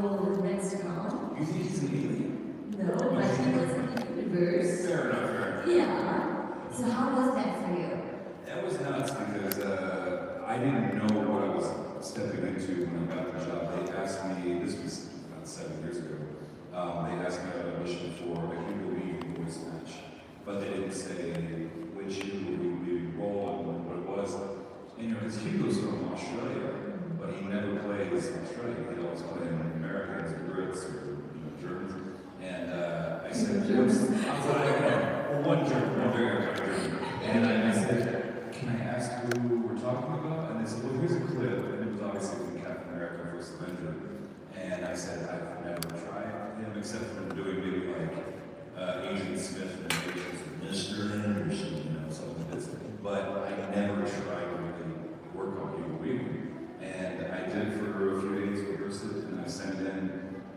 gold and red stone. You think he's an alien? No, but he was in the universe. Fair enough, fair enough. Yeah. So how was that for you? That was nuts because I didn't know what I was stepping into when I got the job. They asked me, this was about 7 years ago, they asked me to audition for a Hugo Weaving voice match, but they didn't say which Hugo Weaving role and what it was. And you know, because Hugo's from Australia, but he never plays Australia. He always plays Americans or Brits or Germans. And I said, well, one German, one very German. And I said, can I ask who we're talking about? And they said, well, here's a clip. And it was obviously from Captain America First Avenger. And I said, I've never tried him except for doing maybe like Agent Smith and Mr. Anderson, something like this. But I never tried to really work on Hugo Weaving. And I did it for a few days, rehearsed it, and I sent it in.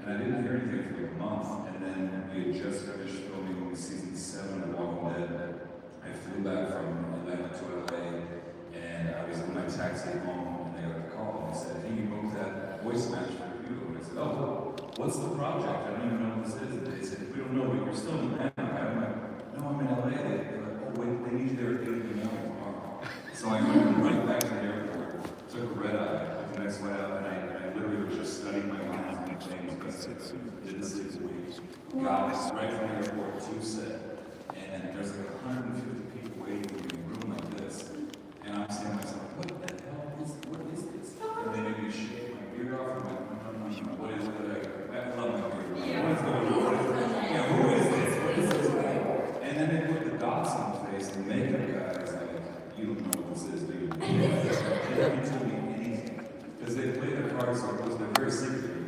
And I didn't hear anything for like a month. And then we had just finished filming season 7 of Walking Dead. I flew back from Atlanta to LA, and I was in my taxi home, and they got a call, and they said, hey, you booked that voice match for Hugo. And I said, oh, what's the project? I don't even know what this is. And they said, we don't know, but you're still in Atlanta. I'm like, no, I'm in LA. They're like, oh, wait, they need you there at 8 in the morning tomorrow. So I went right back to the airport, took a red eye, took the next flight out, and I literally was just studying my lines on the planes, because I didn't see the week. Got right from the airport to set. And there's like 150 people waiting for me in a room like this. And I'm saying to myself, what the hell is, what is this? And they made me shake my beard off. I'm like, what is it? I love my beard. What is going on? Yeah, who is this? What is this? And then they put the dots on the face, and the makeup guy is like, you don't know what this is, do you? They didn't tell me anything. Because they play their cards so close, they're very secret.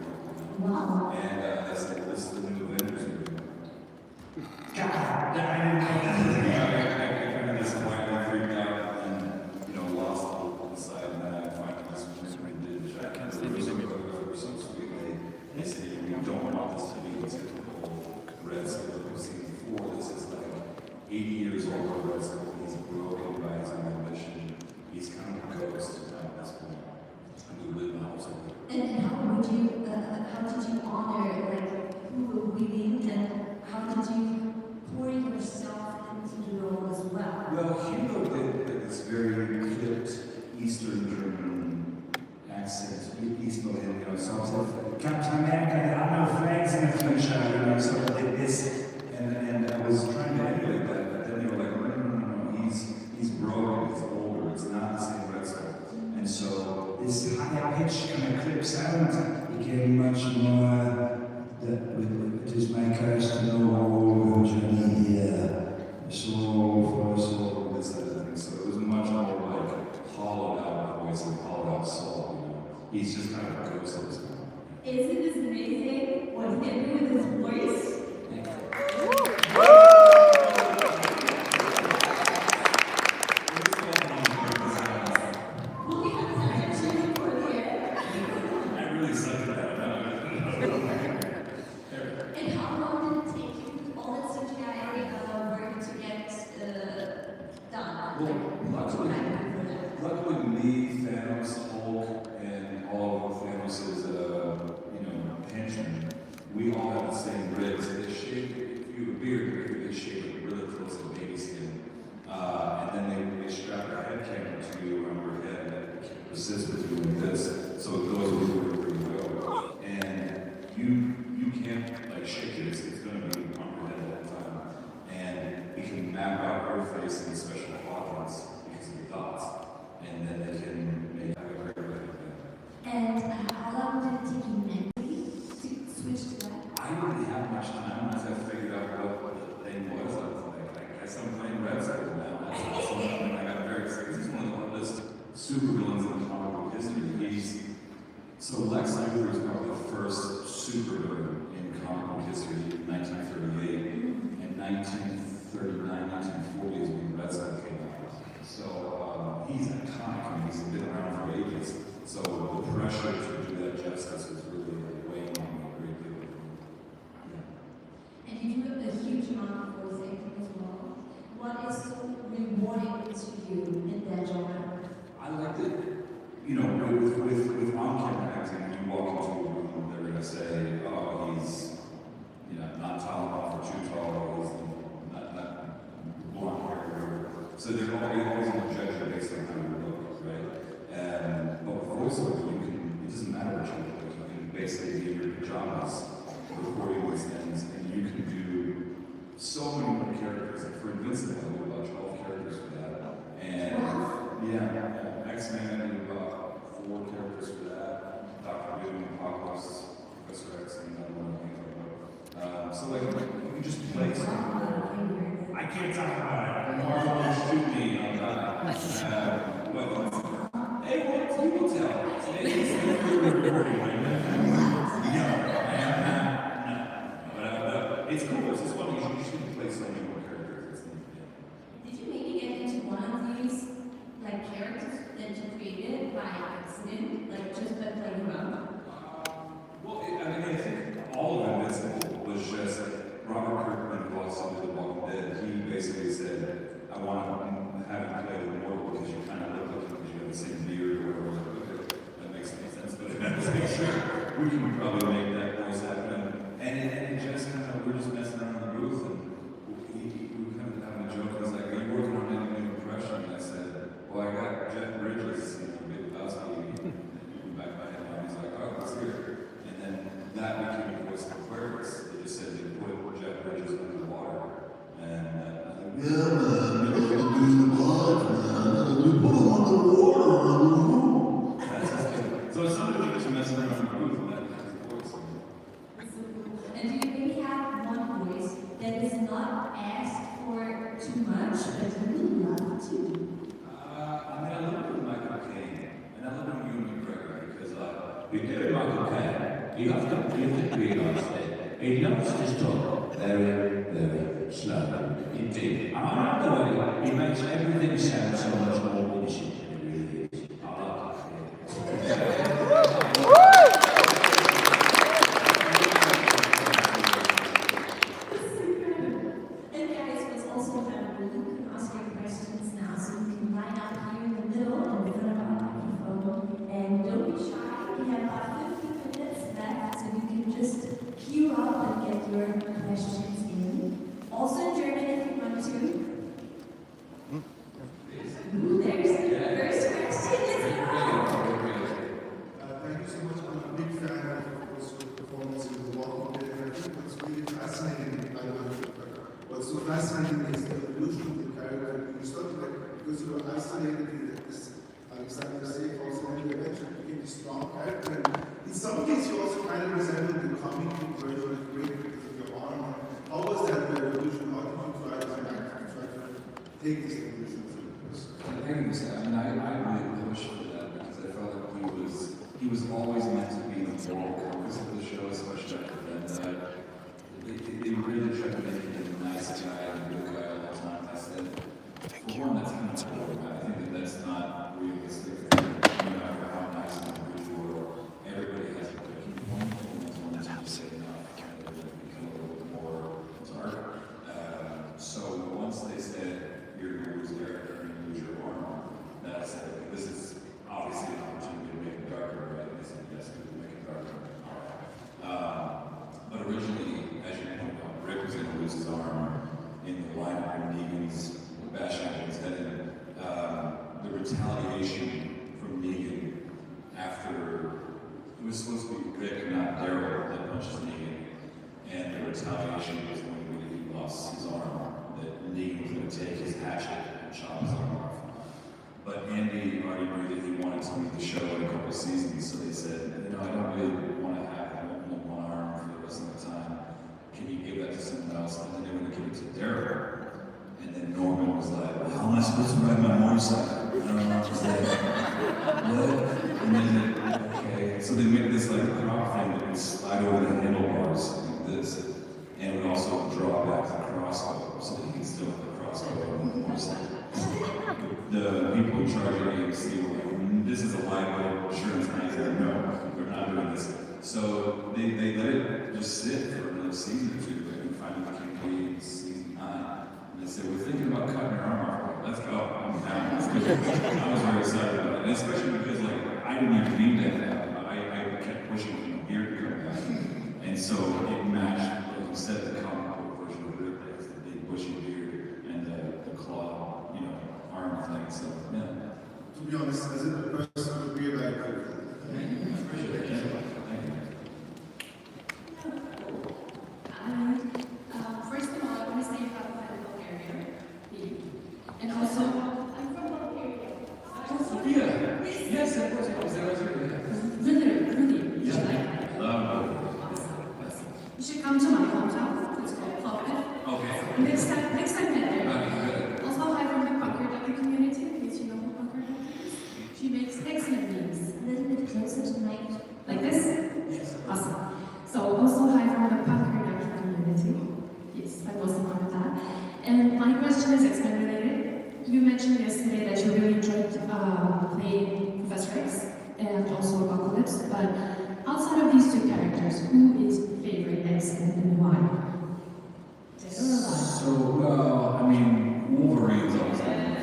Wow. And they said, this is the new Avengers movie. God, I kind of just quietly freaked out and, lost hope on the side, and then I finally just did I can't say music over so sweetly. They said, you don't want this to be a typical Red Skull we've seen before. This is like 80 years old Red Skull. He's broken by his own ambition. He's kind of a ghost at this point. And we live in the house of it. And how did you honor Hugo Weaving, and how did you pour yourself into the role as well? Well, Hugo did this very clipped Eastern German accent. He's not in, so I was like, Captain America, there are no flags in the future, so like this. And I was trying to emulate that, but then they were like, no, he's broken, he's older, it's not the same Red Skull. And so this high-pitched kind of clip sound became much more it is my curse to know so this thing. So it was much more like hollowed out voice and hollowed out soul. He's just kind of a ghost at this point. Isn't this amazing what he can do with his voice? Luckily, me, Thanos, Hulk, and all of Thanos' henchmen, we all have the same ribs. They shape, if you have a beard, they shape it really close to baby skin. And then they strap a head camera to you around your head that assists with you like this, so it goes really, really well. And you can't shake it, it's going to be on your head all the time. And we can map out your face in special quadrants because of the dots. And then they can make a great record. And how long did it take you mentally to switch to that? I didn't have much time once I figured out what the thing was. I was like, I guess I'm playing Red Skull now. That's awesome. And I got very excited. He's one of the oldest supervillains in comic book history. So Lex Luthor is probably the first supervillain in comic book history in 1938. In 1939, 1940 is when Red Skull came out. So he's iconic. I mean, he's been around for ages. So the pressure to do that justice is really weighing on me a great deal. Yeah. And you do a huge amount of voice acting as well. What is so rewarding to you in that genre? I liked it. With on-camera acting, when you walk into a room, they're going to say, Rex and another one I can't talk about. So like we can just play something. I can't talk about it. Marvel will shoot me on that. Hey, what? You will tell. We're recording right now. But it's cool. It's just funny. You just need to play so many more characters. Did you maybe get into one of these like characters that you created by accident, like just by playing around? I think all of Invincible was just Robert Kirkman, who also did The Walking Dead. He basically said, "I want to have you play with Mortal because you kind of look like you because you have the same beard or whatever." Okay, that makes any sense, but we can probably make that voice happen. And it just kind of, we're just messing around in the booth, and we kind of having a joke. I was like, "Are you working on any new impression?" And I said, "Well, I got Jeff Bridges, Big Lebowski." And back my head on, he's like, "Oh, that's good." And then that became the voice of Aquarius. They just said they put Jeff Bridges under the water. And I was like, "Yeah, man, you're in the water, man. You put him under the water." That's just good. So somebody just messing around in the booth, and that becomes the voice. And do you maybe have one voice that is not asked for too much, but really love too? I love it with Michael Caine, and I love it with Ewan McGregor because we did Michael Caine. You have to realise that he loves to talk very, very slowly indeed. And I love the way he makes everything sound so much more innocent than it really is. I love it. And guys, what's also available, you can ask your questions now, so you can line up here in the middle and in front of our microphone. And don't be shy, we have about 15 minutes left, so you can just queue up and get your questions in. Also in German if you want to. Ooh, there's the first question. Thank you so much. I'm a big fan of your performance in The Walking Dead. And I think what's really fascinating, I don't know, what's so fascinating is the evolution of the character. You started because you were isolated in this Alexander safe also, and you eventually became a strong character. And in some cases, you also kind of resembled the comic book version of Great because of your armor. How was that evolution? How did you try to take this evolution? I really pushed for that because I felt like he was always meant to be the moral compass of the show, especially after Ben died. They really tried to make him a nice guy and a good guy all the time. I said, for one, that's kind of cool. I think that's not realistic. No matter how nice an individual, everybody has a breaking point. And that's one that's say enough, kind of become a little bit more dark. So once they said, you're going to lose character and lose your armor, then I said, okay, this is obviously an opportunity to make it darker, right? They said, yes, we can make it darker. But originally, as you pointed out, Rick was going to lose his arm in the lineup when Negan's bashing his head in. The retaliation from Negan after it was supposed to be Rick, not Daryl, that punches Negan, and the retaliation was when he lost his arm, that Negan was going to take his hatchet and chop his arm off. But Andy already knew that he wanted to leave the show in a couple seasons, so they said, I don't really want to have only one arm for the rest of the time. Can you give that to someone else? And then they were going to give it to Daryl. And then Norman was like, well, how am I supposed to ride my motorcycle? I don't know. I was like, what? And then, okay. So they made this like prop thing that would slide over the handlebars like this. And it would also draw back the crossbow so that he could still have the crossbow on the motorcycle. The people in charge of AMC were like, this is a liable insurance company. No, we're not doing this. So they let it just sit for another season or two, and finally became season 9. And they said, we're thinking about cutting your arm off. Let's go. I'm down. Let's go. I was very excited about it, and especially because like I didn't even need that happen, but I kept pushing for the beard to come back, and so it matched. Like you said, the comic book version of Rick, that's the big bushy beard and the claw, arm thing. So yeah. To be honest, as a person who really like it. First of all, I want to say about the Bulgaria. And also, I'm from Bulgaria. Yeah. Yes, of course. Like this? Awesome. So also hi from the Patriarch community. Yes, I was a part of that. And my question is X-Men related. You mentioned yesterday that you really enjoyed playing Professor X and also Apocalypse, but outside of these two characters, who is favorite X-Men and why? Dead or alive? So, well, I mean, Wolverine's always been my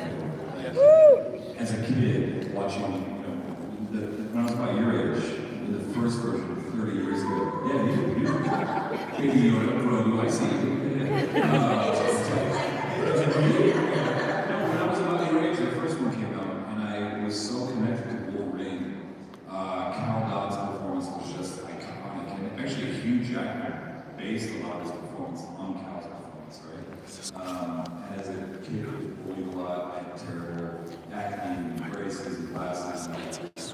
favorite. As a kid, watching, when I was about your age, the first version, 30 years ago. Yeah, maybe you know who I see. When I was about your age, the first one came out, and I was so connected to Wolverine. Cal Dodd's performance was just iconic, and actually Hugh Jackman based a lot of his performance on Cal's performance, right? And as a kid, I bullied a lot, I had terrible acne, braces, and glasses, and I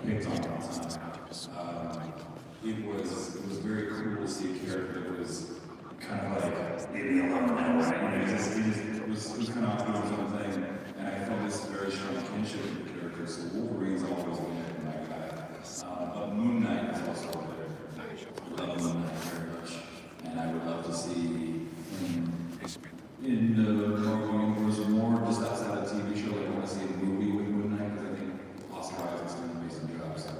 picked on all the time. It was very cool to see a character that was kind of like, leave me alone, it was kind of off doing his own thing, and I felt this very strong kinship with the character, so Wolverine's always been my guy. But Moon Knight is also there. I love Moon Knight very much, and I would love to see him in the Marvel Universe or more, just outside of the TV show. I want to see a movie with Moon Knight, because I think Oscar Isaac's doing an amazing job, so.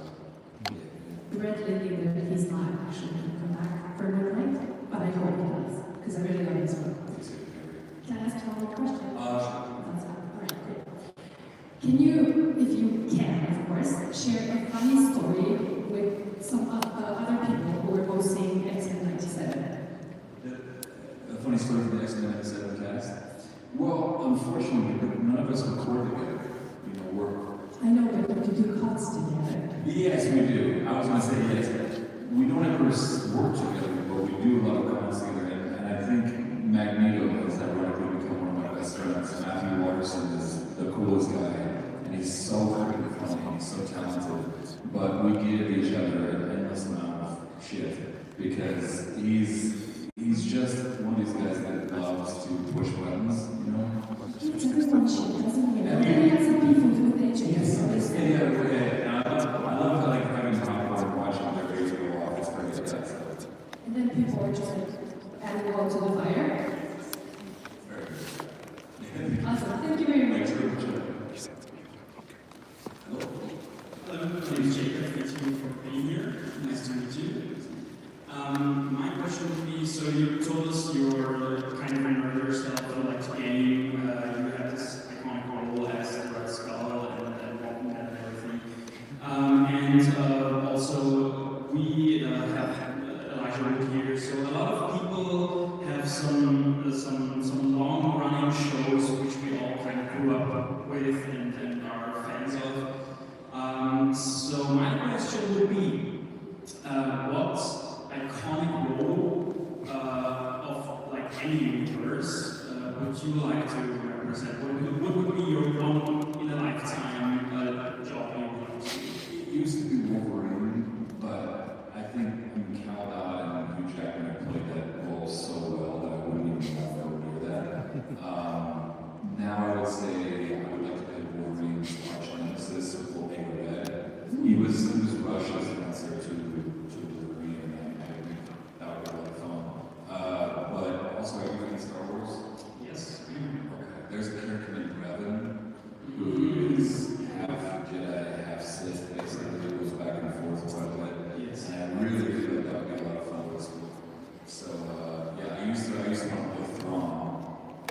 Red Lily, that he's not actually going to come back for Moon Knight, but I hope he does, because I really like his work. Can I ask one more question? That's all right, great. Can you, if you can, of course, share a funny story with some of the other people who are hosting X-Men 97? A funny story from the X-Men 97 cast? Well, unfortunately, none of us record together. I know, but we do cuts together. Yes, we do. I was going to say yes. We don't ever work together, but we do a lot of comments together. And I think Magneto has ironically become one of my best friends. Matthew Watterson is the coolest guy, and he's so freaking funny, he's so talented. But we give each other an endless amount of shit because he's just one of these guys that loves to push buttons, you know? It's everyone shit, doesn't he? And then he has some beef with AJ. Yes, yeah. I love like having popcorn and watching their face go off. It's pretty good. And then people are just like adding oil to the fire. Very good. Awesome, thank you very much. Hello, my name is Jacob. Thank you for being here. Nice to meet you. My question would be, so you told us you're kind of a nerd yourself, you like to game, you have this iconic role as Red Skull and Walking Dead and everything. And also, we have Elijah Wood here, so a lot of people have some long-running shows which we all kind of grew up with and are fans of. So my question would be, what iconic role of like any universe would you like to represent? What would be your one in a lifetime job you want to do? It used to be Wolverine, but I think Cal Dodd and Hugh Jackman have played that role so well that I wouldn't even want to go near that. Now I would say I would like to play Wolverine's arch nemesis with Vulkan. He was Russia's answer to Wolverine, and I think that would be a lot of fun. But also, are you in Star Wars? Yes. Okay. There's a character named Revan who is half Jedi, half Sith, basically, who goes back and forth quite a bit. Yes. And I really feel like that would be a lot of fun with school. So, yeah, I used to want to play Thrawn.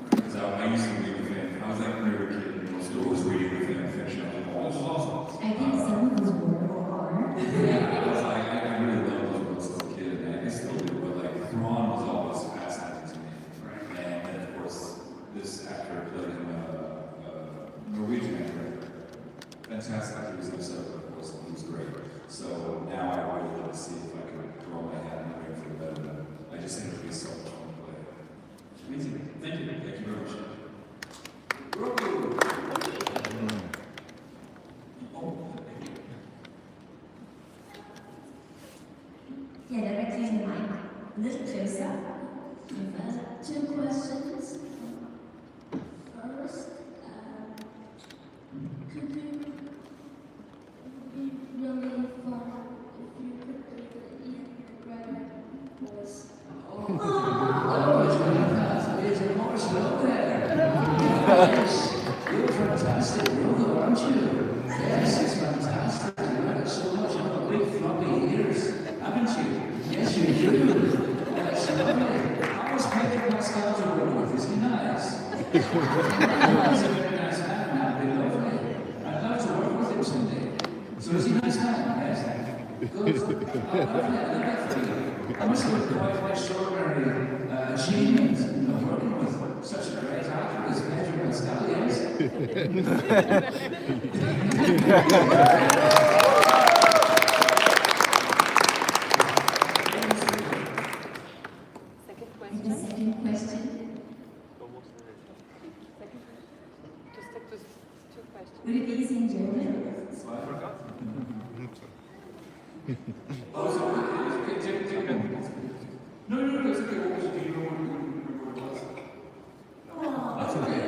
Because I used to read the fan. I was like a nerd kid in middle school, was reading the fan fiction. I was like, oh, this is awesome. I think some of those were or are. Yeah, I was like, I really loved those books as a kid, and I still do, but like, Thrawn was always fascinating to me. Right. And then, of course, this actor played him, Norwegian actor. Fantastic. He was in the of course, and he was great. So now I really want to see if I could throw my hat in the ring for the better. I just think it would be so much fun to play. Amazing. Thank you. Thank you very much. Yeah, directly in the mic. A little closer. Two questions. First, could you be really fun if you could Amazing horse, hello there. Yes, you're fantastic, brother, aren't you? Yes, it's fantastic. You like it so much. You've got big floppy ears, haven't you? Yes, you do. That's lovely. How was Pedro Pascal to work with? Is he nice? He's a very nice man, that'd be lovely. I'd love to work with him someday. So is he a nice man? Yes. Good. I love that for you. I must have been quite an extraordinary achievement, working with such a great actor as Pedro Pascal, yes? And the second question, Just take those two questions. would it be easy in German? No, it's okay. What was it? Do you know what it was? That's okay.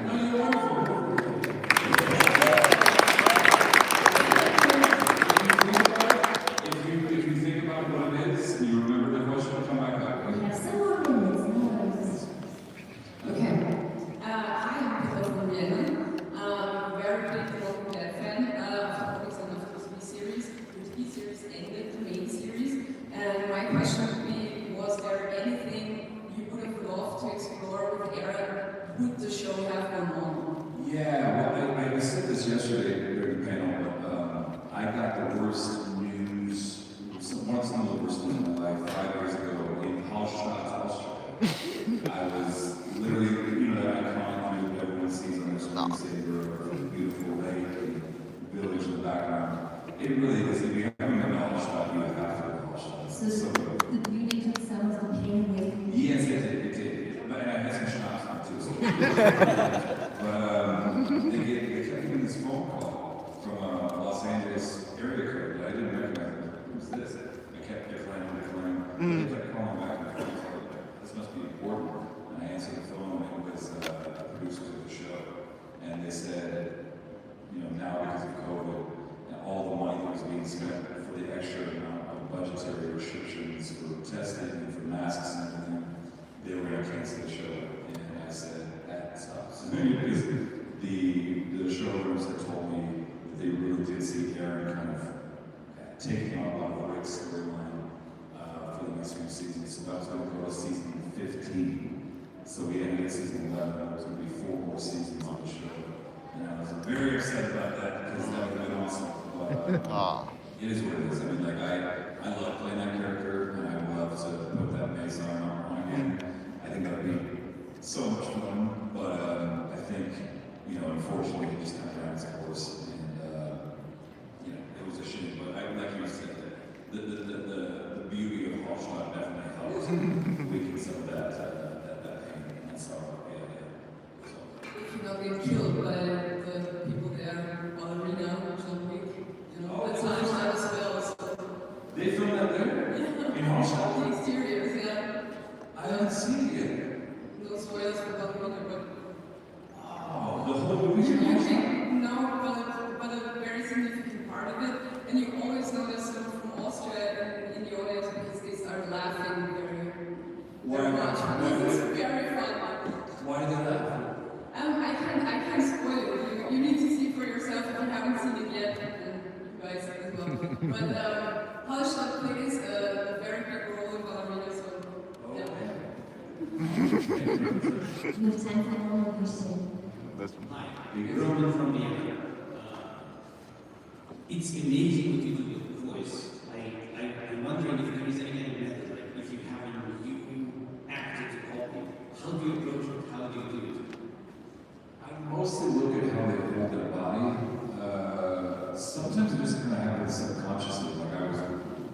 No, you're wonderful. If you think about what it is, and you remember the question, come back up. We have some more minutes, no worries. Okay. Hi, I'm Peter from Vienna. Very big Walking Dead fan. For example, the TV series. The TV series ended the main series. And my question would be, was there anything you would have loved to explore with Era? Would the show have gone on? Yeah, well, I said this yesterday during the panel, but I got the worst news, one of the worst news in my life 5 years ago in Hallstatt, Austria. I was literally, that iconic view that everyone sees on their screensaver of a beautiful lake and village in the background. It really is. If you haven't been to Hallstatt, you have to go to Hallstatt. So It's so good. the beauty took some of the pain away from you. Yes, it did. But I had some schnapps on too. So. But they kept getting this phone call from a Los Angeles area code that I didn't recognize. Who's this? I kept declining. They kept calling back and forth. I was like, this must be important. And I answered the phone, and it was the producers of the show. And they said, now because of COVID, and all the money that was being spent for the extra amount of budgetary restrictions for testing and for masks and everything, they were going to cancel the show. And I said, that sucks. Because the showrunners had told me that they really did see Aaron kind of taking on a lot of the Rick storyline for the next few seasons. So that was going to go to season 15. So we ended at season 11. There was going to be 4 more seasons on the show. And I was very excited about that because that would have been awesome. But it is what it is. I mean, I love playing that character, and I would love to put that mace on again. I think that would be so much fun. But I think, unfortunately, it just kind of ran its course, and it was a shame. But like you said, the beauty of Hallstatt definitely helps weaken some of that pain and sorrow. So. If you're not being killed by the people there, ballerina, John Wick, that's Hallstatt as well. So. They filmed that there? Yeah. In Hallstatt? The exteriors, yeah. I haven't seen it yet. No spoilers for ballerina, but. Oh, the whole movie's in Hallstatt? No, but a very significant part of it. And you always notice someone from Austria in the audience because they start laughing very much. It's very fun. Why did they laugh? I can't spoil it. You need to see for yourself if you haven't seen it yet, and you guys as well. But Hallstatt plays a very big role in ballerina, so yeah. You have time for one more question. Hi, Roman from Vienna. It's amazing what you do with the voice. I'm wondering if there is any other method, like if you haven't you acted to copy, how do you approach it? How do you do it? I mostly look at how they hold their body. Sometimes it just kind of happens subconsciously. Like I was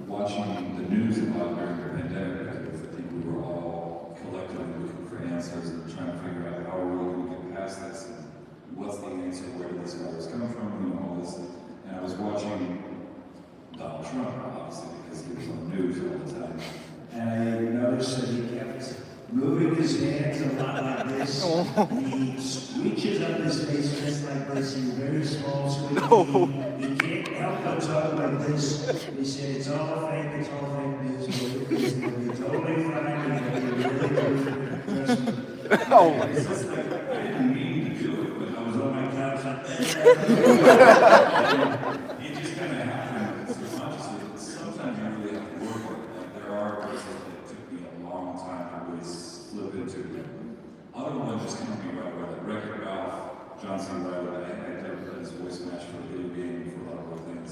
watching the news about during the pandemic because I think we were all collectively looking for answers and trying to figure out how we're going to get past this and what's the answer, where did this virus come from, all this. And I was watching Donald Trump, obviously, because he was on the news all the time. And I noticed that he kept moving his hands a lot like this. He reaches up his face just like this in very small squeeze. He can't help but talk like this. He said, it's all fake news. It's totally fine. You're really good. trust me. Oh my It's just like, I didn't mean to do it, but I was on my couch up there. It just kind of happened subconsciously. Sometimes you really have to work it. Like, there are places that took me a long time to really slip into. Other ones just come to me right away. Like Wreck-It Ralph, John C. Reilly, I had never done his voice match for a video game for a lot of other things.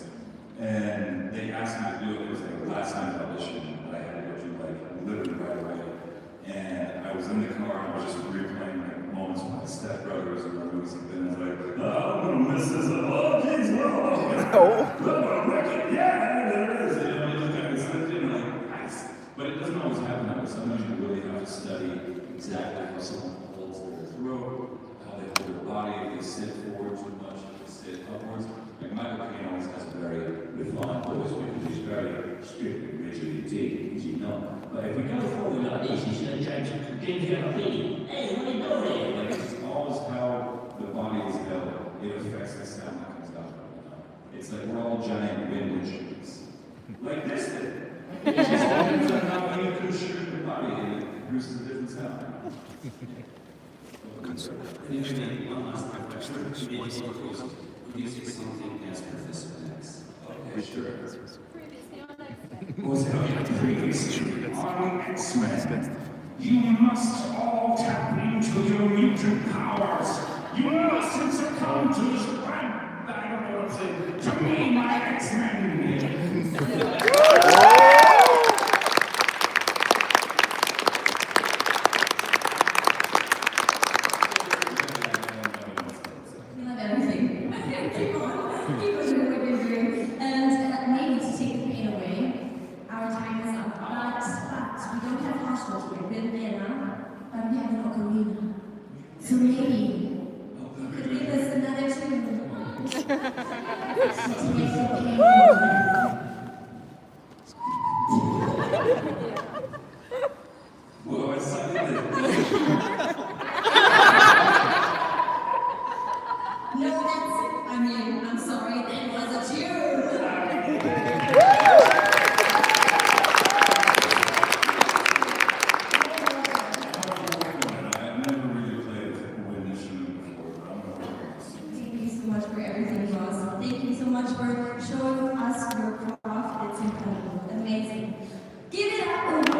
And they asked me to do it. It was like the last night audition that I had to go to, like, literally right away. And I was in the car and I was just replaying like moments with my stepbrothers and the movies and then I was like, oh, I'm gonna miss this. Oh, geez, yeah, there it is. You know, it just kind of slipped in like, nice. But it doesn't always happen that way. Sometimes you really have to study exactly how someone holds their throat, how they hold their body, if they sit forward too much, if they sit upwards. Like Michael Caine always has a very refined voice because he's very strict and rigid indeed, as you know. But if we go forward like this, he's going to try to give you a beat. Hey, what are you doing? Like, it's always how the body is held. It affects the sound that comes out. It's like we're all giant wind instruments. Like this thing. It just depends on how you constrict your body and it produces a different sound. Maybe one last question. Could you say something as Professor X? Okay, sure. Was previously on X-Men. You must all tap into your mutant powers. You mustn't succumb to this I don't know what to say. To me, my X-Men. We love everything. Keep on doing what you're doing. And maybe to take the pain away, our time is up. But we don't have hospitals here. We're in Vienna, but we have an ocarina. So maybe you could give us another tune. To take the pain away. Whoa, it's something No, I'm sorry, that was a tune. I've never really played a wind instrument before, but I'm gonna work on this. Thank you so much for everything, Ross. Thank you so much for showing us your craft. It's incredible, amazing. Give it up.